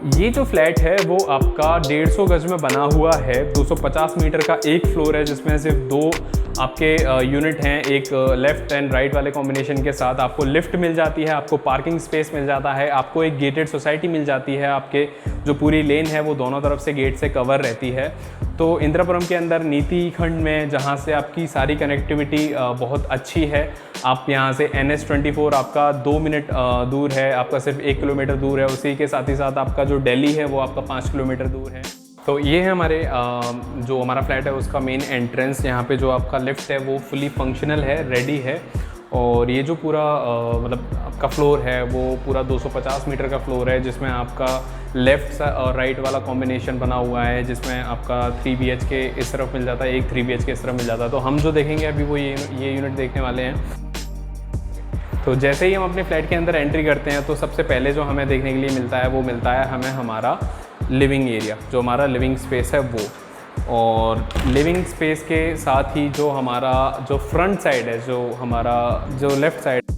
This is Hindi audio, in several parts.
ये जो फ्लैट है वो आपका 150 गज में बना हुआ है। 250 मीटर का एक फ्लोर है जिसमें सिर्फ दो आपके यूनिट हैं, एक लेफ़्ट एंड राइट वाले कॉम्बिनेशन के साथ। आपको लिफ्ट मिल जाती है, आपको पार्किंग स्पेस मिल जाता है, आपको एक गेटेड सोसाइटी मिल जाती है। आपके जो पूरी लेन है वो दोनों तरफ से गेट से कवर रहती है। तो इंदिरापुरम के अंदर नीति खंड में जहाँ से आपकी सारी कनेक्टिविटी बहुत अच्छी है। आप यहाँ से NH24 आपका 2 मिनट दूर है, आपका सिर्फ 1 किलोमीटर दूर है। उसी के साथ ही साथ आपका जो दिल्ली है वो आपका 5 किलोमीटर दूर है। तो ये है हमारे जो हमारा फ्लैट है उसका मेन एंट्रेंस। यहाँ पे जो आपका लिफ्ट है वो फुली फंक्शनल है, रेडी है। और ये जो पूरा मतलब आपका फ्लोर है वो पूरा 250 मीटर का फ्लोर है, जिसमें आपका लेफ़्ट और राइट वाला कॉम्बिनेशन बना हुआ है, जिसमें आपका 3 BHK इस तरफ मिल जाता है, एक 3 BHK इस तरफ मिल जाता है। तो हम जो देखेंगे अभी वो ये यूनिट देखने वाले हैं। तो जैसे ही हम अपने फ्लैट के अंदर एंट्री करते हैं तो सबसे पहले जो हमें देखने के लिए मिलता है वो मिलता है हमें हमारा लिविंग एरिया, जो हमारा लिविंग स्पेस है वो। और लिविंग स्पेस के साथ ही जो हमारा जो फ्रंट साइड है, जो हमारा जो लेफ़्ट साइड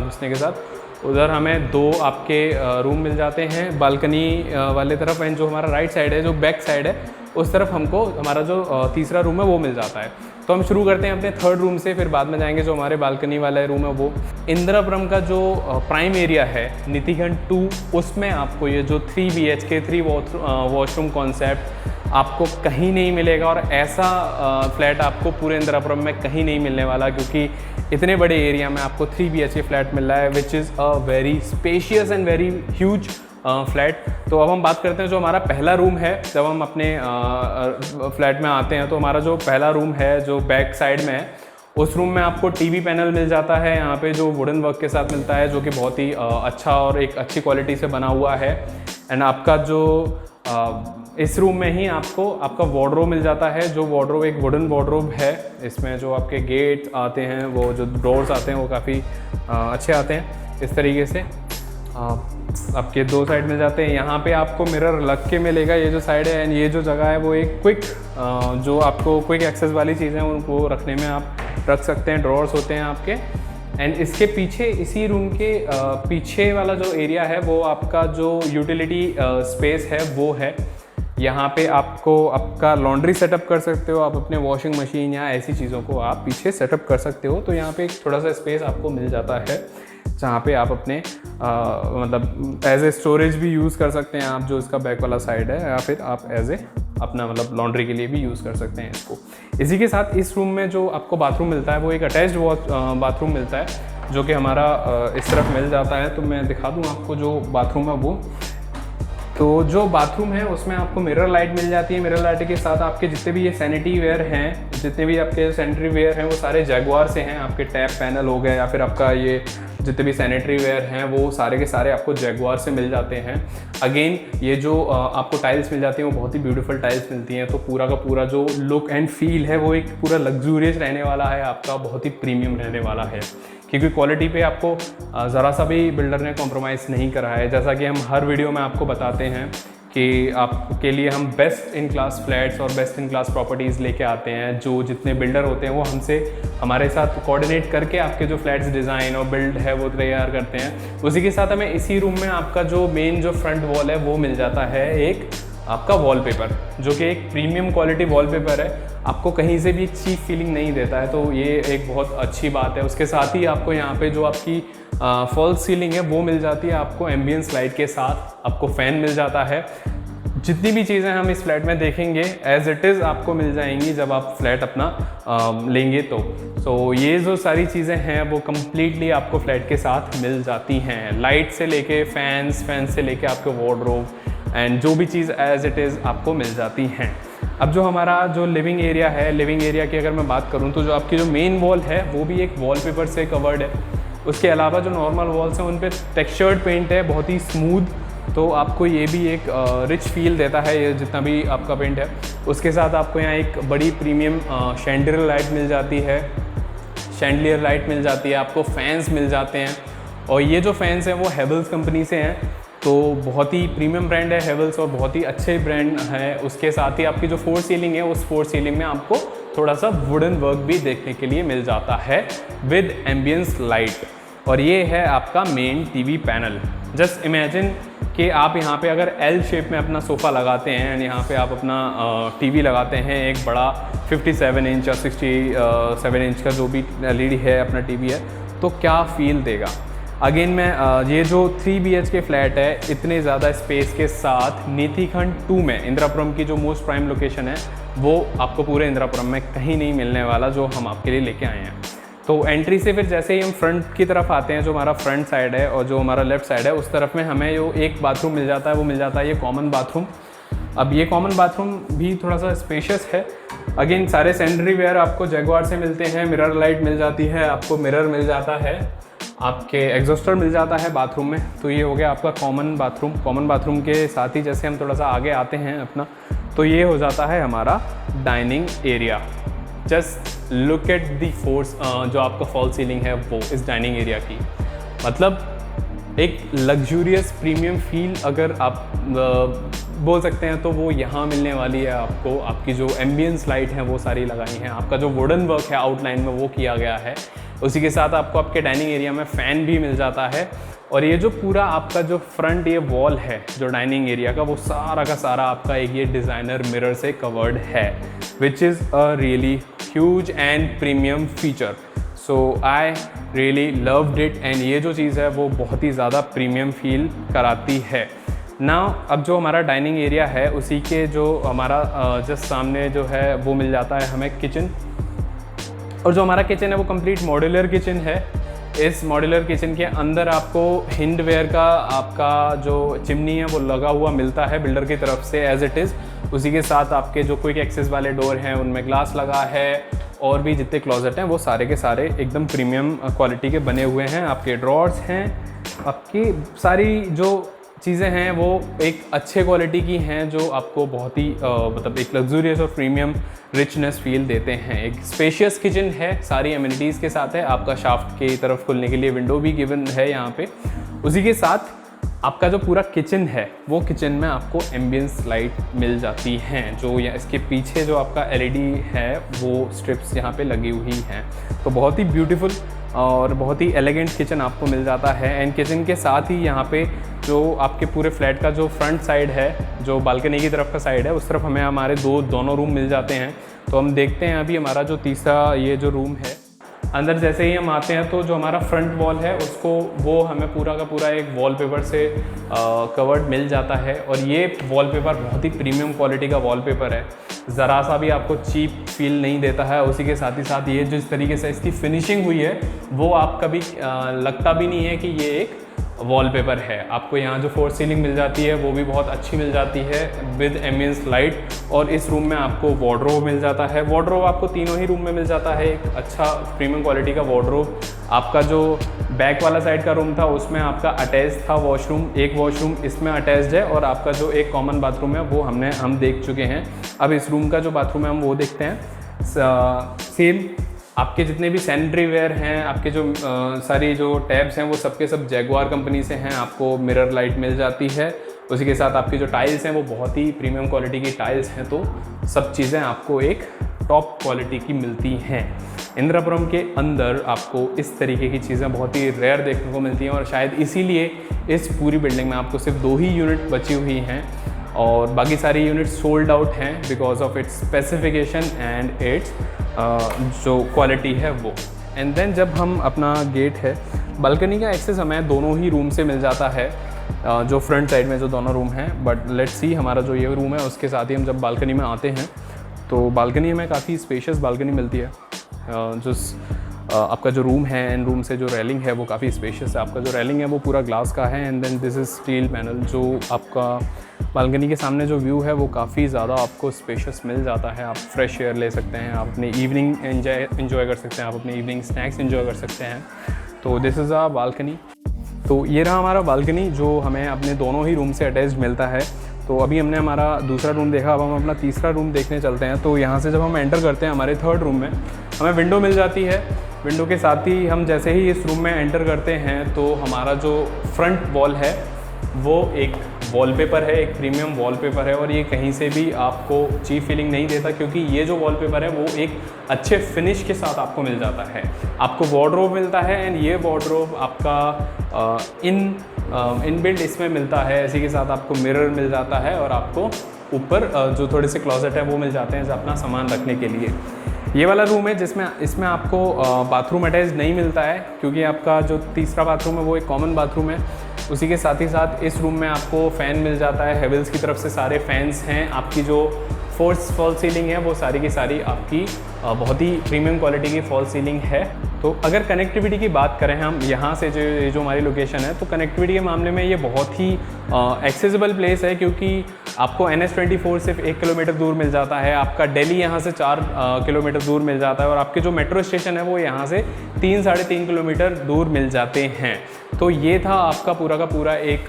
घुसने के साथ उधर हमें 2 आपके रूम मिल जाते हैं बालकनी वाले तरफ। एंड जो हमारा राइट साइड है, जो बैक साइड है, उस तरफ हमको हमारा जो तीसरा रूम है वो मिल जाता है। तो हम शुरू करते हैं अपने थर्ड रूम से, फिर बाद में जाएंगे जो हमारे बालकनी वाला रूम है वो। इंदिरापुरम का जो प्राइम एरिया है नीतिखंड 2, उसमें आपको ये जो 3 BHK 3 वॉशरूम कॉन्सेप्ट आपको कहीं नहीं मिलेगा। और ऐसा फ्लैट आपको पूरे इंदिरापुरम में कहीं नहीं मिलने वाला, क्योंकि इतने बड़े एरिया में आपको 3 BHK फ्लैट मिल रहा है, which is a very spacious and very huge flat. तो अब हम बात करते हैं जो हमारा पहला रूम है। जब हम अपने फ्लैट में आते हैं तो हमारा जो पहला रूम है जो बैक साइड में है, उस रूम में आपको टीवी पैनल मिल जाता है यहाँ पे, जो वुडन वर्क के साथ मिलता है, जो कि बहुत ही अच्छा और एक अच्छी क्वालिटी से बना हुआ है। एंड आपका जो इस रूम में ही आपको आपका वार्डरोब मिल जाता है, जो वार्डरोब एक वुडन वार्डरोब है। इसमें जो आपके गेट आते हैं, वो जो डोर्स आते हैं वो काफ़ी अच्छे आते हैं। इस तरीके से आपके 2 साइड मिल जाते हैं। यहाँ पे आपको मिरर लग के मिलेगा, ये जो साइड है। एंड ये जो जगह है वो एक क्विक जो आपको क्विक एक्सेस वाली चीज़ें उनको रखने में आप रख सकते हैं, ड्रॉर्स होते हैं आपके। एंड इसके पीछे, इसी रूम के पीछे वाला जो एरिया है वो आपका जो यूटिलिटी स्पेस है वो है। यहाँ पे आपको आपका लॉन्ड्री सेटअप कर सकते हो, आप अपने वॉशिंग मशीन या ऐसी चीज़ों को आप पीछे सेटअप कर सकते हो। तो यहाँ पे एक थोड़ा सा स्पेस आपको मिल जाता है जहाँ पे आप अपने मतलब एज ए स्टोरेज भी यूज़ कर सकते हैं आप, जो इसका बैक वाला साइड है, या फिर आप एज ए अपना मतलब लॉन्ड्री के लिए भी यूज़ कर सकते हैं इसको। इसी के साथ इस रूम में जो आपको बाथरूम मिलता है वो एक अटैच्ड बाथरूम मिलता है, जो कि हमारा इस तरफ मिल जाता है। तो मैं दिखा दूँ आपको जो बाथरूम है वो। तो जो बाथरूम है उसमें आपको मिरर लाइट मिल जाती है। मिरर लाइट के साथ आपके जितने भी ये सैनिटरी वेयर हैं, जितने भी आपके सैनिटरी वेयर हैं वो सारे जैगुआर से हैं। आपके टैप पैनल हो गए या फिर आपका ये जितने भी सैनिटरी वेयर हैं वो सारे के सारे आपको जैगुआर से मिल जाते हैं। अगेन ये जो आपको टाइल्स मिल जाती हैं वो बहुत ही ब्यूटीफुल टाइल्स मिलती हैं। तो पूरा का पूरा जो लुक एंड फील है वो एक पूरा लग्जूरियस रहने वाला है आपका, बहुत ही प्रीमियम रहने वाला है, क्योंकि क्वालिटी पे आपको ज़रा सा भी बिल्डर ने कॉम्प्रोमाइज़ नहीं करा है। जैसा कि हम हर वीडियो में आपको बताते हैं कि आपके लिए हम बेस्ट इन क्लास फ्लैट्स और बेस्ट इन क्लास प्रॉपर्टीज़ लेके आते हैं। जो जितने बिल्डर होते हैं वो हमसे हमारे साथ कोऑर्डिनेट करके आपके जो फ्लैट्स डिज़ाइन और बिल्ड है वो तैयार करते हैं। उसी के साथ हमें इसी रूम में आपका जो मेन जो फ्रंट वॉल है वो मिल जाता है एक आपका वॉलपेपर, जो कि एक प्रीमियम क्वालिटी वॉलपेपर है, आपको कहीं से भी एक चीप फीलिंग नहीं देता है। तो ये एक बहुत अच्छी बात है। उसके साथ ही आपको यहाँ पे जो आपकी फॉल्स सीलिंग है वो मिल जाती है आपको एम्बियंस लाइट के साथ, आपको फ़ैन मिल जाता है। जितनी भी चीज़ें हम इस फ्लैट में देखेंगे एज इट इज़ आपको मिल जाएंगी जब आप फ्लैट अपना लेंगे तो ये जो सारी चीज़ें हैं वो कम्प्लीटली आपको फ्लैट के साथ मिल जाती हैं। लाइट से लेके फैन से लेके आपके वार्डरोब एंड जो भी चीज़ एज इट इज़ आपको मिल जाती हैं। अब जो हमारा जो लिविंग एरिया है, लिविंग एरिया की अगर मैं बात करूं तो जो आपकी जो मेन वॉल है वो भी एक वॉलपेपर से कवर्ड है। उसके अलावा जो नॉर्मल वॉल्स हैं उन पे टेक्सचर्ड पेंट है, बहुत ही स्मूथ। तो आपको ये भी एक रिच फील देता है ये जितना भी आपका पेंट है। उसके साथ आपको यहाँ एक बड़ी प्रीमियम शैंडलियर लाइट मिल जाती है, शैंडलियर लाइट मिल जाती है, आपको फैंस मिल जाते हैं। और ये जो फैंस हैं वो हेवल्स कंपनी से हैं, तो बहुत ही प्रीमियम ब्रांड है हेवल्स और बहुत ही अच्छे ब्रांड है। उसके साथ ही आपकी जो फोर सीलिंग है उस फोर सीलिंग में आपको थोड़ा सा वुडन वर्क भी देखने के लिए मिल जाता है विद एम्बियंस लाइट। और ये है आपका main TV panel. Just imagine कि आप यहाँ पे अगर एल शेप में अपना सोफ़ा लगाते हैं एंड यहाँ पे आप अपना टीवी लगाते हैं, एक बड़ा 57 इंच या 67 इंच का जो भी एलईडी है अपना टीवी है, तो क्या फील देगा। अगेन मैं ये जो 3 BHK फ्लैट है इतने ज़्यादा स्पेस के साथ नीतिखंड 2 में इंदिरापुरम की जो मोस्ट प्राइम लोकेशन है वो आपको पूरे इंदिरापुरम में कहीं नहीं मिलने वाला, जो हम आपके लिए लेके आए हैं। तो एंट्री से फिर जैसे ही हम फ्रंट की तरफ आते हैं, जो हमारा फ्रंट साइड है और जो हमारा लेफ्ट साइड है, उस तरफ में हमें जो एक बाथरूम मिल जाता है वो मिल जाता है ये कॉमन बाथरूम। अब ये कॉमन बाथरूम भी थोड़ा सा स्पेशियस है। अगेन सारे सैनिटरी वेयर आपको जैगुआर से मिलते हैं, मिरर लाइट मिल जाती है, आपको मिरर मिल जाता है, आपके एग्जॉस्टर मिल जाता है बाथरूम में। तो ये हो गया आपका कॉमन बाथरूम। कॉमन बाथरूम के साथ ही जैसे हम थोड़ा सा आगे आते हैं अपना, तो ये हो जाता है हमारा dining area. Just look at the force, जो आपका फॉल सीलिंग है वो इस डाइनिंग एरिया की, मतलब एक लग्जूरियस प्रीमियम फील अगर आप बोल सकते हैं तो वो यहाँ मिलने वाली है आपको। आपकी जो एम्बियंस लाइट हैं वो सारी लगाई हैं, आपका जो वुडन वर्क है आउटलाइन में वो किया गया है। उसी के साथ आपको आपके डाइनिंग एरिया में फ़ैन भी मिल जाता है। और ये जो पूरा आपका जो फ्रंट ये वॉल है जो डाइनिंग एरिया का, वो सारा का सारा आपका एक ये डिज़ाइनर मिरर से कवर्ड है, which is a really huge and premium feature. So I really loved it and ये जो चीज़ है वो बहुत ही ज़्यादा प्रीमियम फील कराती है ना। अब जो हमारा डाइनिंग एरिया है उसी के जो हमारा जस्ट सामने जो है वो मिल जाता है हमें किचन। और जो हमारा किचन है वो कंप्लीट मॉड्यूलर किचन है। इस मॉड्यूलर किचन के अंदर आपको हिंडवेयर का आपका जो चिमनी है वो लगा हुआ मिलता है बिल्डर की तरफ से एज इट इज़। उसी के साथ आपके जो क्विक एक्सेस वाले डोर हैं उनमें ग्लास लगा है, और भी जितने क्लोजेट हैं वो सारे के सारे एकदम प्रीमियम क्वालिटी के बने हुए हैं। आपके ड्रॉर्स हैं, आपकी सारी जो चीज़ें हैं वो एक अच्छे क्वालिटी की हैं, जो आपको बहुत ही मतलब एक लग्जूरियस और प्रीमियम रिचनेस फील देते हैं। एक स्पेशियस किचन है, सारी एमिनिटीज़ के साथ है। आपका शाफ्ट की तरफ खुलने के लिए विंडो भी गिवन है यहाँ पे। उसी के साथ आपका जो पूरा किचन है वो किचन में आपको एम्बियंस लाइट मिल जाती हैं, जो या इसके पीछे जो आपका एलईडी है वो स्ट्रिप्स यहाँ पे लगी हुई हैं। तो बहुत ही ब्यूटीफुल और बहुत ही एलिगेंट किचन आपको मिल जाता है। एंड किचन के साथ ही यहाँ पे जो आपके पूरे फ्लैट का जो फ्रंट साइड है, जो बालकनी की तरफ का साइड है, उस तरफ हमें हमारे दोनों रूम मिल जाते हैं। तो हम देखते हैं अभी हमारा जो तीसरा ये जो रूम है, अंदर जैसे ही हम आते हैं तो जो हमारा फ्रंट वॉल है उसको वो हमें पूरा का पूरा एक वॉलपेपर से कवर्ड मिल जाता है। और ये वॉलपेपर बहुत ही प्रीमियम क्वालिटी का वॉलपेपर है, ज़रा सा भी आपको चीप फील नहीं देता है। उसी के साथ ही साथ ये जिस तरीके से इसकी फिनिशिंग हुई है वो आप कभी लगता भी नहीं है कि ये एक वॉलपेपर है। आपको यहाँ जो फोर सीलिंग मिल जाती है वो भी बहुत अच्छी मिल जाती है विद एम्बियंस लाइट। और इस रूम में आपको वार्डरोब मिल जाता है। वार्डरोब आपको तीनों ही रूम में मिल जाता है, एक अच्छा प्रीमियम क्वालिटी का वार्डरोब। आपका जो बैक वाला साइड का रूम था उसमें आपका अटैच था वॉशरूम, एक वॉशरूम इसमें अटैच्ड है। और आपका जो एक कॉमन बाथरूम है वो हम देख चुके हैं। अब इस रूम का जो बाथरूम है हम वो देखते हैं। सेम आपके जितने भी सैनिटरी वेयर हैं, आपके जो सारी जो टैब्स हैं वो सबके सब जैगुआर कंपनी से हैं। आपको मिरर लाइट मिल जाती है। उसी के साथ आपकी जो टाइल्स हैं वो बहुत ही प्रीमियम क्वालिटी की टाइल्स हैं। तो सब चीज़ें आपको एक टॉप क्वालिटी की मिलती हैं। इंदिरापुरम के अंदर आपको इस तरीके की चीज़ें बहुत ही रेयर देखने को मिलती हैं, और शायद इसीलिए इस पूरी बिल्डिंग में आपको सिर्फ 2 ही यूनिट बची हुई हैं और बाकी सारी यूनिट्स सोल्ड आउट हैं because of its specification and it's जो क्वालिटी है वो। एंड देन जब हम अपना गेट है, बालकनी का एक्सेस हमें दोनों ही रूम से मिल जाता है, जो फ्रंट साइड में जो दोनों रूम हैं। बट लेट्स सी हमारा जो ये रूम है उसके साथ ही हम जब बालकनी में आते हैं तो बालकनी में काफ़ी स्पेशियस बालकनी मिलती है। जो आपका जो रूम है एंड रूम से जो रेलिंग है वो काफ़ी स्पेशियस है। आपका जो रेलिंग है वो पूरा ग्लास का है and then this is steel panel. जो आपका बालकनी के सामने जो व्यू है वो काफ़ी ज़्यादा आपको स्पेशियस मिल जाता है। आप फ्रेश एयर ले सकते हैं, आप अपनी इवनिंग एंजॉय कर सकते हैं, आप अपनी इवनिंग स्नैक्स एंजॉय कर सकते हैं। तो दिस इज़ आ बालकनी। तो ये रहा हमारा बालकनी जो हमें अपने दोनों ही रूम से अटैच मिलता है। तो अभी हमने हमारा दूसरा रूम देखा, अब हम अपना तीसरा रूम देखने चलते हैं। तो यहाँ से जब हम एंटर करते हैं हमारे थर्ड रूम में हमें विंडो मिल जाती है। विंडो के साथ ही हम जैसे ही इस रूम में एंटर करते हैं तो हमारा जो फ्रंट वॉल है वो एक वॉलपेपर है, एक प्रीमियम वॉलपेपर है और ये कहीं से भी आपको चीप फीलिंग नहीं देता, क्योंकि ये जो वॉलपेपर है वो एक अच्छे फिनिश के साथ आपको मिल जाता है। आपको वार्डरोब मिलता है एंड ये वार्डरोब आपका इनबिल्ट इसमें मिलता है। इसी के साथ आपको मिरर मिल जाता है और आपको ऊपर जो थोड़े से क्लोजेट है वो मिल जाते हैं अपना सामान रखने के लिए। ये वाला रूम है जिसमें इसमें आपको बाथरूम अटैच नहीं मिलता है, क्योंकि आपका जो तीसरा बाथरूम है वो एक कॉमन बाथरूम है। उसी के साथ ही साथ इस रूम में आपको फ़ैन मिल जाता है, हेवल्स की तरफ से सारे फैंस हैं। आपकी जो फोर्स फॉल सीलिंग है वो सारी की सारी आपकी बहुत ही प्रीमियम क्वालिटी की फॉल सीलिंग है। तो अगर कनेक्टिविटी की बात करें हम यहाँ से जो हमारी लोकेशन है, तो कनेक्टिविटी के मामले में ये बहुत ही एक्सेसिबल प्लेस है, क्योंकि आपको NH24 सिर्फ 1 किलोमीटर दूर मिल जाता है, आपका दिल्ली यहाँ से 4 किलोमीटर दूर मिल जाता है और आपके जो मेट्रो स्टेशन है वो यहाँ से 3-3.5 किलोमीटर दूर मिल जाते हैं। तो ये था आपका पूरा का पूरा एक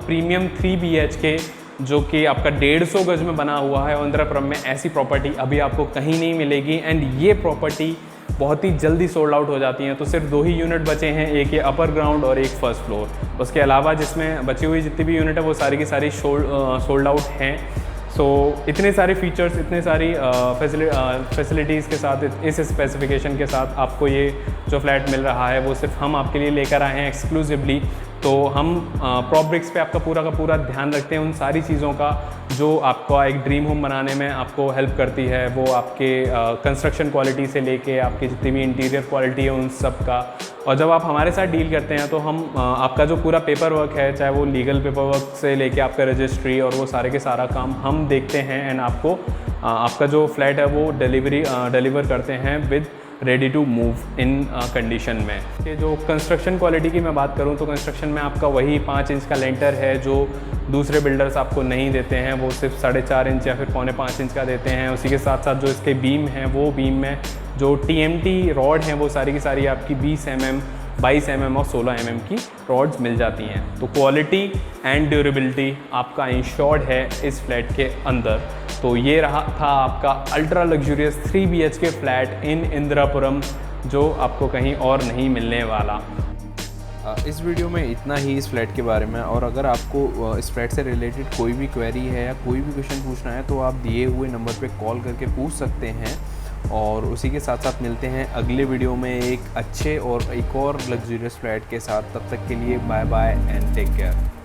प्रीमियम 3 BHK जो कि आपका 150 गज में बना हुआ है। इंदिरापुरम में ऐसी प्रॉपर्टी अभी आपको कहीं नहीं मिलेगी एंड ये प्रॉपर्टी बहुत ही जल्दी सोल्ड आउट हो जाती हैं। तो सिर्फ 2 ही यूनिट बचे हैं, एक ये अपर ग्राउंड और एक फर्स्ट फ्लोर। उसके अलावा जिसमें बची हुई जितनी भी यूनिट है वो सारी की सारी सोल्ड आउट हैं। सो इतने सारे फीचर्स, इतने सारी फैसिलिटीज़ के साथ, इस स्पेसिफिकेशन के साथ आपको ये जो फ्लैट मिल रहा है वो सिर्फ हम आपके लिए लेकर आए हैं एक्सक्लूसिवली। तो हम प्रॉब्रिक्स पे आपका पूरा का पूरा ध्यान रखते हैं उन सारी चीज़ों का जो आपका एक ड्रीम होम बनाने में आपको हेल्प करती है। वो आपके कंस्ट्रक्शन क्वालिटी से लेके आपकी जितनी भी इंटीरियर क्वालिटी है उन सब का। और जब आप हमारे साथ डील करते हैं तो हम आपका जो पूरा पेपर वर्क है, चाहे वो लीगल पेपर वर्क से लेके आपका रजिस्ट्री और वो सारे के सारा काम हम देखते हैं एंड आपको आपका जो फ्लैट है वो डिलीवर करते हैं with ready to move in condition में। ये जो कंस्ट्रक्शन क्वालिटी की मैं बात करूं तो कंस्ट्रक्शन में आपका वही 5 इंच का लेंटर है जो दूसरे बिल्डर्स आपको नहीं देते हैं, वो सिर्फ 4.5 इंच या फिर 4.25 इंच का देते हैं। उसी के साथ साथ जो इसके बीम हैं वो बीम में जो TMT रॉड हैं वो सारी की सारी आपकी 20 mm, 22 mm और 16 mm की रॉड्स मिल जाती हैं। तो क्वालिटी एंड ड्यूरेबिलिटी आपका इंश्योर्ड है इस फ्लैट के अंदर। तो ये रहा था आपका ultra luxurious 3 BHK flat in Indirapuram, जो आपको कहीं और नहीं मिलने वाला। इस वीडियो में इतना ही इस फ्लैट के बारे में। और अगर आपको इस फ्लैट से रिलेटेड कोई भी क्वेरी है या कोई भी क्वेश्चन पूछना है तो आप दिए हुए नंबर पे कॉल करके पूछ सकते हैं। और उसी के साथ साथ मिलते हैं अगले वीडियो में एक अच्छे और एक और लग्जूरियस फ्लैट के साथ। तब तक के लिए bye bye and take care.